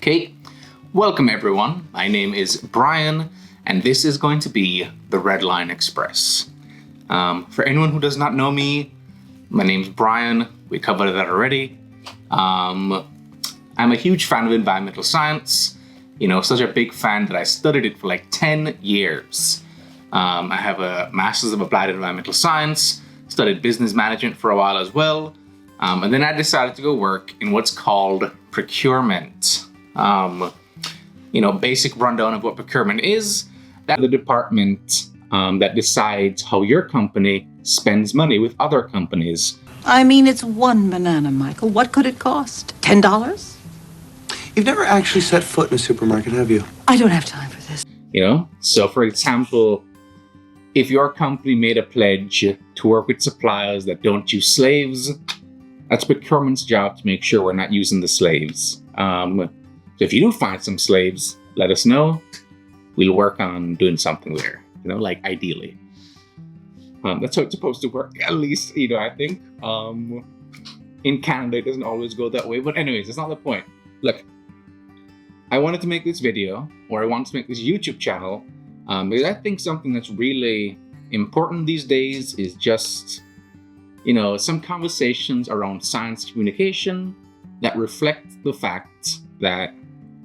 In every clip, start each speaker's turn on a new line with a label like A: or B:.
A: Okay, welcome everyone. My name is Brian, and this is going to be the Redline Express. For anyone who does not know me, my name's Brian. We covered that already. I'm a huge fan of environmental science. Such a big fan that I studied it for like 10 years. I have a Master's of Applied Environmental Science, studied business management for a while as well. And then I decided to go work in what's called procurement. Basic rundown of what procurement is. That's the department that decides how your company spends money with other companies.
B: I mean, it's one banana, Michael. What could it cost? $10?
C: You've never actually set foot in a supermarket, have you?
B: I don't have time for this.
A: So for example, if your company made a pledge to work with suppliers that don't use slaves, that's procurement's job to make sure we're not using the slaves. So if you do find some slaves, let us know. We'll work on doing something there, ideally. That's how it's supposed to work, at least, I think. In Canada, it doesn't always go that way. But anyways, that's not the point. Look, I wanted to make this video, or I wanted to make this YouTube channel, because I think something that's really important these days is just, some conversations around science communication that reflect the fact that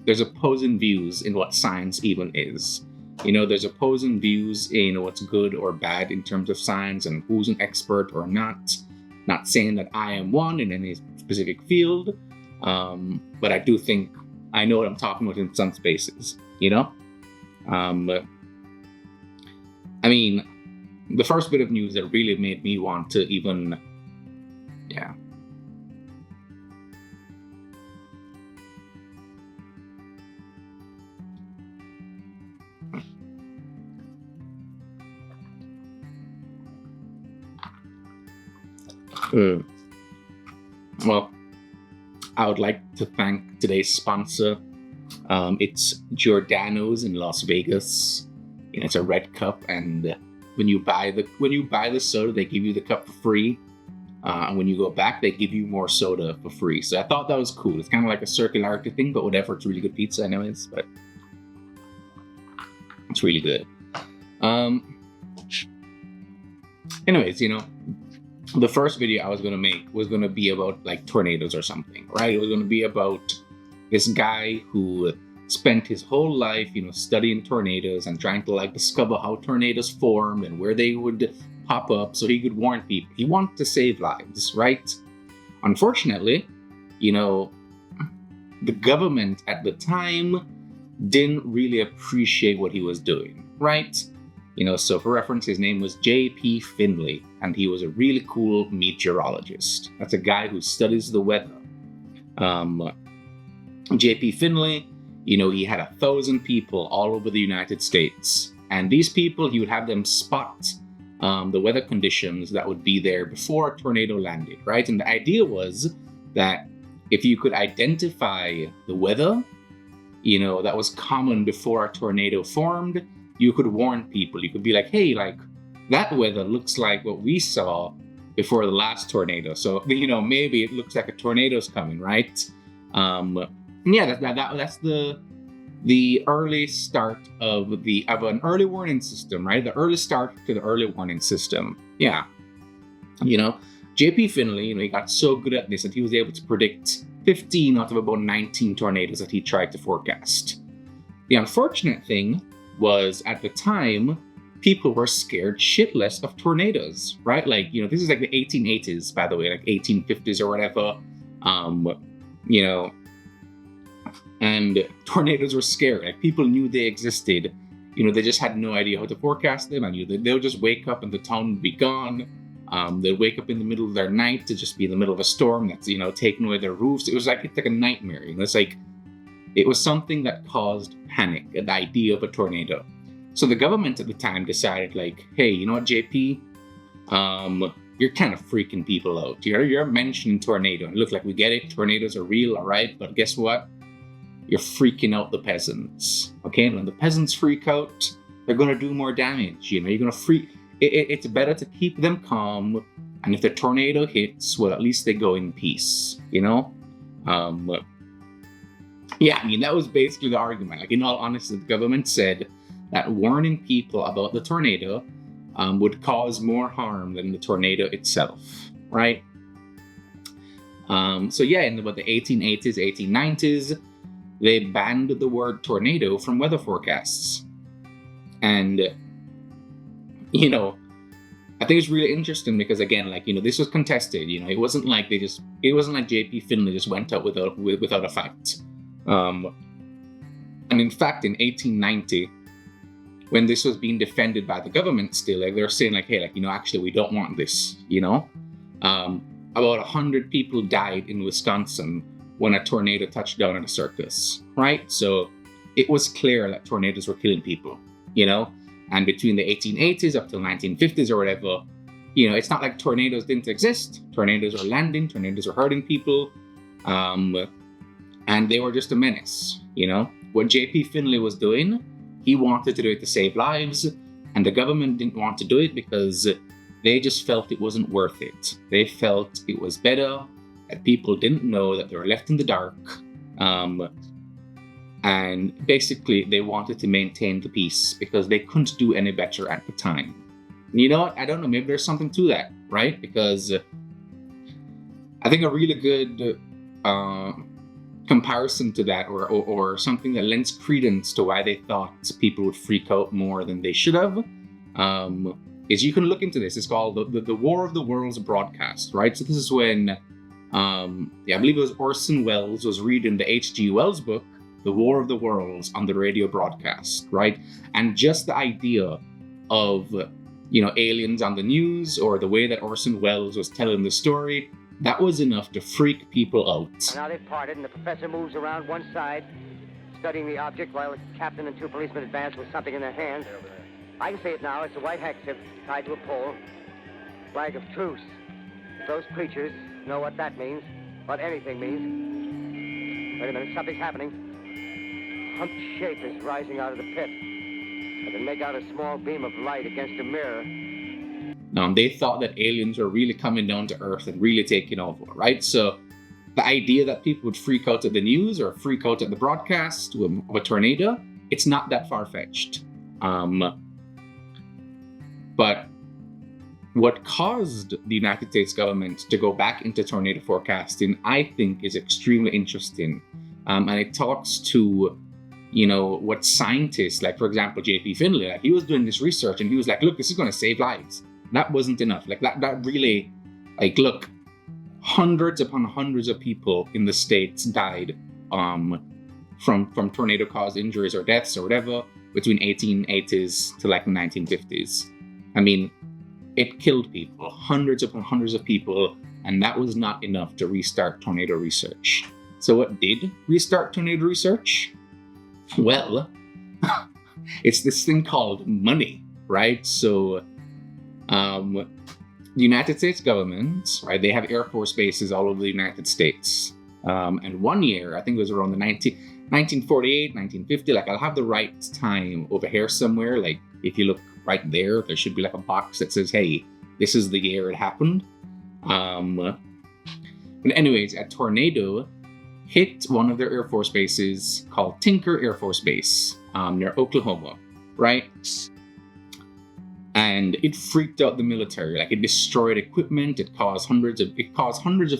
A: there's opposing views in what science even is. There's opposing views in what's good or bad in terms of science and who's an expert or not. Not saying that I am one in any specific field, but I do think I know what I'm talking about in some spaces, the first bit of news that really made me want to even, Well, I would like to thank today's sponsor. It's Giordano's in Las Vegas. It's a red cup, and when you buy the soda, they give you the cup for free. And when you go back, they give you more soda for free. So I thought that was cool. It's kind of like a circularity thing, but whatever. It's really good pizza, anyways. But it's really good. Anyways, the first video I was going to make was going to be about like tornadoes or something, right? It was going to be about this guy who spent his whole life, studying tornadoes and trying to discover how tornadoes formed and where they would pop up so he could warn people. He wanted to save lives, right? Unfortunately, the government at the time didn't really appreciate what he was doing, right? So for reference, his name was J.P. Finley, and he was a really cool meteorologist. That's a guy who studies the weather. J.P. Finley, he had 1,000 people all over the United States. And these people, he would have them spot the weather conditions that would be there before a tornado landed, right? And the idea was that if you could identify the weather, that was common before a tornado formed, you could warn people. You could be like, hey, that weather looks like what we saw before the last tornado. So, maybe it looks like a tornado's coming, right? That's the early start of an early warning system, right? The early start to the early warning system. Yeah. J.P. Finley, he got so good at this that he was able to predict 15 out of about 19 tornadoes that he tried to forecast. The unfortunate thing was, at the time, people were scared shitless of tornadoes, right? This is like the 1880s, by the way, like 1850s or whatever. And tornadoes were scary. People knew they existed. They just had no idea how to forecast them. They'll just wake up and the town would be gone. They'd wake up in the middle of their night to just be in the middle of a storm that's, taking away their roofs. It's like a nightmare. It was something that caused panic, the idea of a tornado. So the government at the time decided, hey, you know what, JP? You're kind of freaking people out. You're mentioning tornado. And look, we get it. Tornadoes are real, all right? But guess what? You're freaking out the peasants. Okay? And when the peasants freak out, they're going to do more damage. You're going to freak. It's better to keep them calm. And if the tornado hits, well, at least they go in peace, Yeah, I mean, that was basically the argument. Like, in all honesty, the government said that warning people about the tornado would cause more harm than the tornado itself, right? So yeah, in about the 1880s, 1890s, they banned the word tornado from weather forecasts. And, you know, I think it's really interesting because, again, like, you know, this was contested. You know, it wasn't like J.P. Finley just went out without a fight. And in fact, in 1890, when this was being defended by the government still, like, they're saying, like, hey, like, you know, actually, we don't want this, you know? About 100 people died in Wisconsin when a tornado touched down at a circus, right? So it was clear that tornadoes were killing people, you know? And between the 1880s up till 1950s or whatever, you know, it's not like tornadoes didn't exist. Tornadoes are landing, tornadoes are hurting people, and they were just a menace, you know? What J.P. Finley was doing, he wanted to do it to save lives, and the government didn't want to do it because they just felt it wasn't worth it. They felt it was better that people didn't know, that they were left in the dark, and basically they wanted to maintain the peace because they couldn't do any better at the time. And you know what? I don't know, maybe there's something to that, right? Because I think a really good comparison to that, or something that lends credence to why they thought people would freak out more than they should have, is you can look into this. It's called the War of the Worlds broadcast, right? So this is when, I believe it was Orson Welles was reading the H.G. Wells book, The War of the Worlds, on the radio broadcast, right? And just the idea of, you know, aliens on the news, or the way that Orson Welles was telling the story, that was enough to freak people out.
D: Now they've parted, and the professor moves around one side, studying the object, while the captain and two policemen advance with something in their hands. I can see it now. It's a white handkerchief tied to a pole. Flag of truce. If those creatures know what that means, what anything means. Wait a minute, something's happening. Humped shape is rising out of the pit. I can make out a small beam of light against a mirror.
A: They thought that aliens were really coming down to Earth and really taking over, right? So the idea that people would freak out at the news or freak out at the broadcast of a tornado, it's not that far-fetched. But what caused the United States government to go back into tornado forecasting, I think, is extremely interesting. And it talks to, you know, what scientists, like, for example, J.P. Finley, like, he was doing this research and he was like, look, this is going to save lives. That wasn't enough. Like, that really, like, look, hundreds upon hundreds of people in the States died from tornado-caused injuries or deaths or whatever between 1880s to, like, the 1950s. I mean, it killed people, hundreds upon hundreds of people, and that was not enough to restart tornado research. So what did restart tornado research? Well, it's this thing called money, right? So the United States government, right, they have Air Force bases all over the United States. And one year, I think it was around the 1948, 1950, like, I'll have the right time over here somewhere. Like, if you look right there, there should be like a box that says, hey, this is the year it happened. But anyways, a tornado hit one of their Air Force bases called Tinker Air Force Base near Oklahoma, right? And it freaked out the military. Like, it destroyed equipment. It caused hundreds of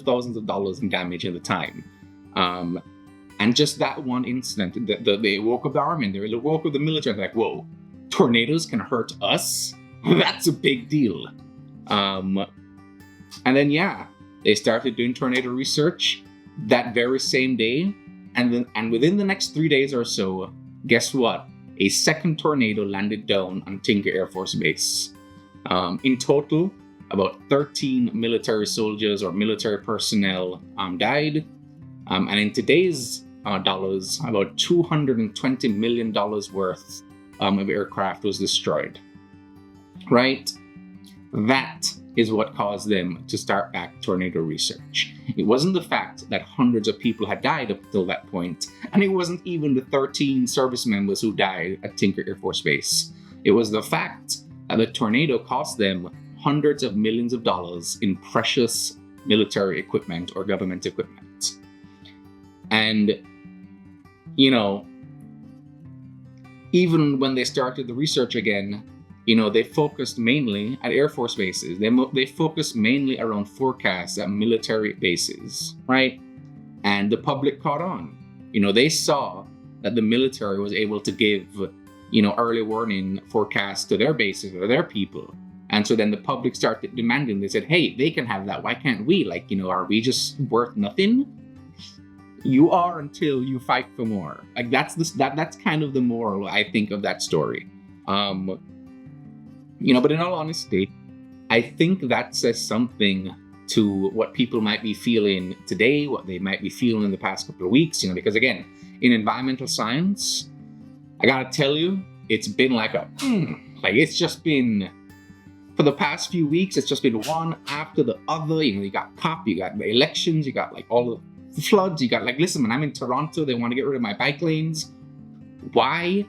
A: thousands of dollars in damage at the time. And just that one incident, they woke up the army, they woke up the military, like, whoa, tornadoes can hurt us? That's a big deal. And then, yeah, they started doing tornado research that very same day. And within the next 3 days or so, guess what? A second tornado landed down on Tinker Air Force Base. In total, about 13 military soldiers or military personnel died. And in today's dollars, about $220 million worth of aircraft was destroyed. Right? That is what caused them to start back tornado research. It wasn't the fact that hundreds of people had died up till that point, and it wasn't even the 13 service members who died at Tinker Air Force Base. It was the fact that the tornado cost them hundreds of millions of dollars in precious military equipment or government equipment. And you know, even when they started the research again, you know, they focused mainly at Air Force bases. They focused mainly around forecasts at military bases, right? And the public caught on. You know, they saw that the military was able to give, you know, early warning forecasts to their bases or their people. And so then the public started demanding. They said, hey, they can have that. Why can't we? Like, you know, are we just worth nothing? You are until you fight for more. Like that's kind of the moral, I think, of that story. You know, but in all honesty, I think that says something to what people might be feeling today, what they might be feeling in the past couple of weeks, you know, because again, in environmental science, I gotta tell you, it's been like it's just been, for the past few weeks, it's just been one after the other. You know, you got COP, you got the elections, you got like all the floods, you got like, listen, man, I'm in Toronto, they want to get rid of my bike lanes. Why?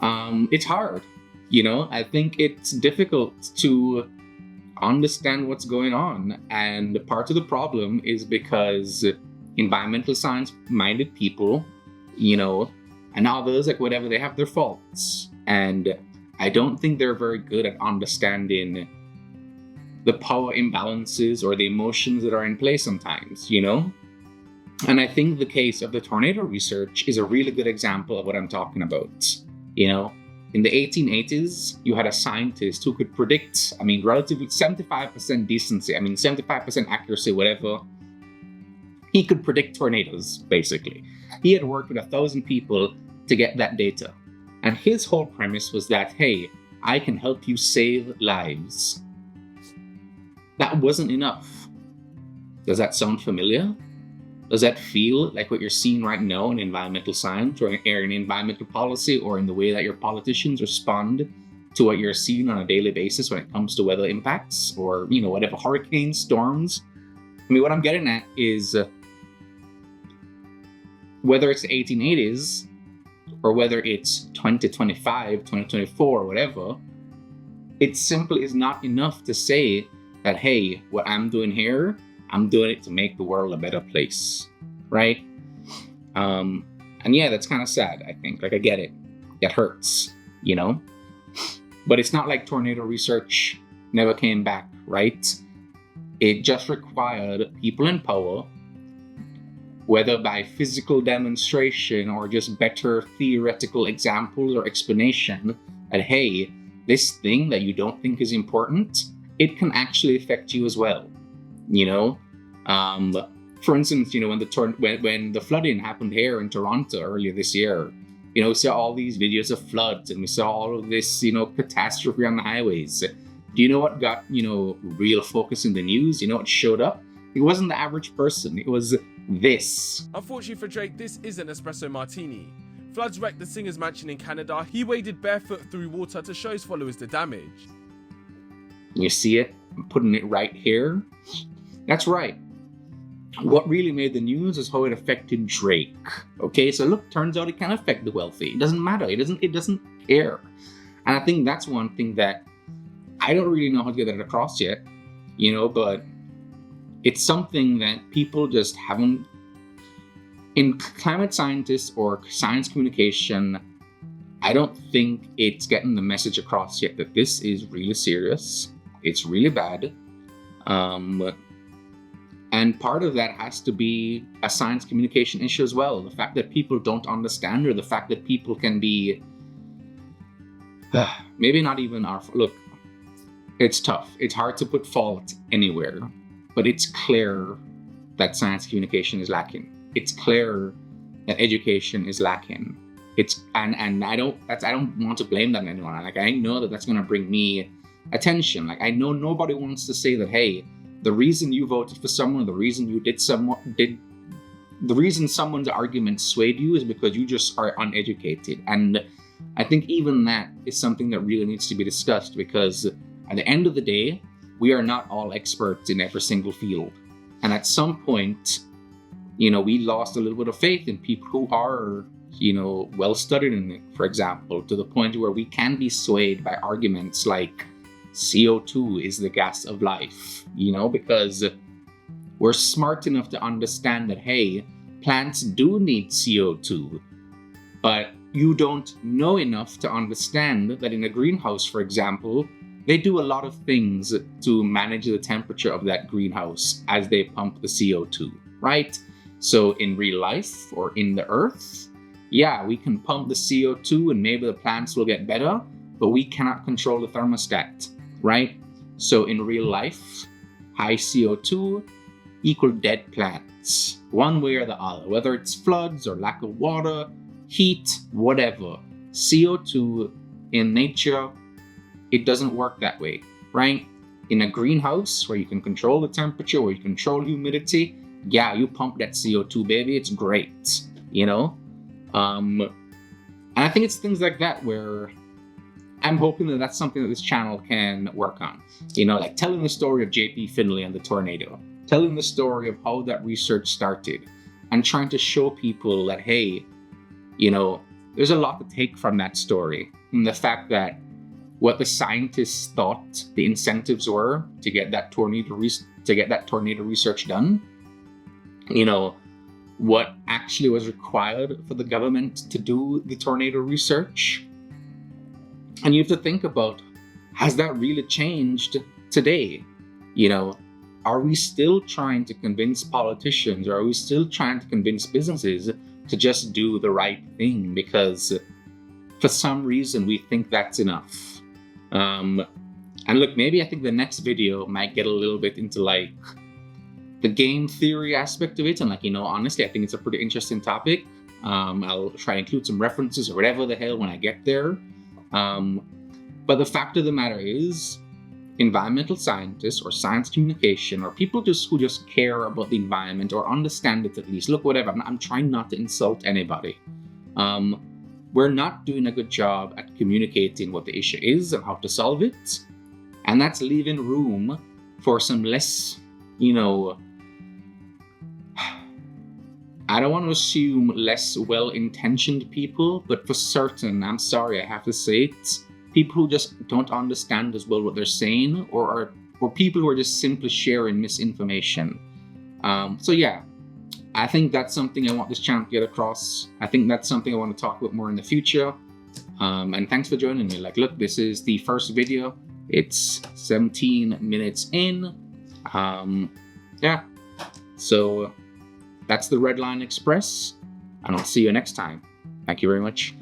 A: It's hard. You know, I think it's difficult to understand what's going on. And part of the problem is because environmental science-minded people, you know, and others, like whatever, they have their faults. And I don't think they're very good at understanding the power imbalances or the emotions that are in play sometimes, you know? And I think the case of the tornado research is a really good example of what I'm talking about, you know? In the 1880s, you had a scientist who could predict, I mean, relatively 75% decency, I mean, 75% accuracy, whatever. He could predict tornadoes, basically. He had worked with 1,000 people to get that data. And his whole premise was that, hey, I can help you save lives. That wasn't enough. Does that sound familiar? Does that feel like what you're seeing right now in environmental science or in environmental policy or in the way that your politicians respond to what you're seeing on a daily basis when it comes to weather impacts or, you know, whatever, hurricanes, storms? I mean, what I'm getting at is whether it's the 1880s or whether it's 2025, 2024, or whatever, it simply is not enough to say that, hey, what I'm doing here, I'm doing it to make the world a better place, right? And yeah, that's kind of sad, I think. Like, I get it. It hurts, you know? But it's not like tornado research never came back, right? It just required people in power, whether by physical demonstration or just better theoretical examples or explanation, that, hey, this thing that you don't think is important, it can actually affect you as well, you know? For instance, you know, when the flooding happened here in Toronto earlier this year, you know, we saw all these videos of floods and we saw all of this, you know, catastrophe on the highways. Do you know what got, you know, real focus in the news? You know what showed up? It wasn't the average person. It was this.
E: Unfortunately for Drake, this isn't Espresso Martini. Floods wrecked the singer's mansion in Canada. He waded barefoot through water to show his followers the damage.
A: You see it? I'm putting it right here. That's right. What really made the news is how it affected Drake. Okay, so look, turns out it can affect the wealthy. It doesn't matter. It doesn't care. And I think that's one thing that I don't really know how to get that across yet, you know, but it's something that people just haven't. In climate scientists or science communication, I don't think it's getting the message across yet that this is really serious. It's really bad. And part of that has to be a science communication issue as well. The fact that people don't understand, or the fact that people can be, maybe not even our, look, it's tough. It's hard to put fault anywhere, but it's clear that science communication is lacking. It's clear that education is lacking. And I don't want to blame that on anyone. Like, I know that that's going to bring me attention. Like, I know nobody wants to say that, hey, the reason you voted for someone, the reason you the reason someone's argument swayed you is because you just are uneducated. And I think even that is something that really needs to be discussed, because at the end of the day, we are not all experts in every single field. And at some point, you know, we lost a little bit of faith in people who are, you know, well studied in it, for example, to the point where we can be swayed by arguments like CO2 is the gas of life, you know, because we're smart enough to understand that, hey, plants do need CO2. But you don't know enough to understand that in a greenhouse, for example, they do a lot of things to manage the temperature of that greenhouse as they pump the CO2, right? So in real life or in the earth, yeah, we can pump the CO2 and maybe the plants will get better, but we cannot control the thermostat, right? So in real life, high CO2 equal dead plants, one way or the other, whether it's floods or lack of water, heat, whatever. CO2 in nature, it doesn't work that way, right? In a greenhouse where you can control the temperature, where you control humidity, yeah, you pump that CO2, baby, it's great, you know? And I think it's things like that where I'm hoping that that's something that this channel can work on. You know, like telling the story of J.P. Finley and the tornado, telling the story of how that research started, and trying to show people that, hey, you know, there's a lot to take from that story. And the fact that what the scientists thought the incentives were to get that tornado research done, you know, what actually was required for the government to do the tornado research. And you have to think about, has that really changed today? You know, are we still trying to convince politicians, or are we still trying to convince businesses to just do the right thing because for some reason we think that's enough? And look, maybe I think the next video might get a little bit into like the game theory aspect of it, and like, you know, honestly, I think it's a pretty interesting topic. I'll try to include some references or whatever the hell when I get there. But the fact of the matter is, environmental scientists or science communication or people who just care about the environment or understand it at least, look, whatever, I'm trying not to insult anybody. We're not doing a good job at communicating what the issue is and how to solve it. And that's leaving room for some less, you know, I don't want to assume less well-intentioned people, but for certain, I'm sorry, I have to say it, people who just don't understand as well what they're saying, or people who are just simply sharing misinformation. So yeah, I think that's something I want this channel to get across. I think that's something I want to talk about more in the future. And thanks for joining me. Like, look, this is the first video. It's 17 minutes in. Yeah, so that's the Redline Express, and I'll see you next time. Thank you very much.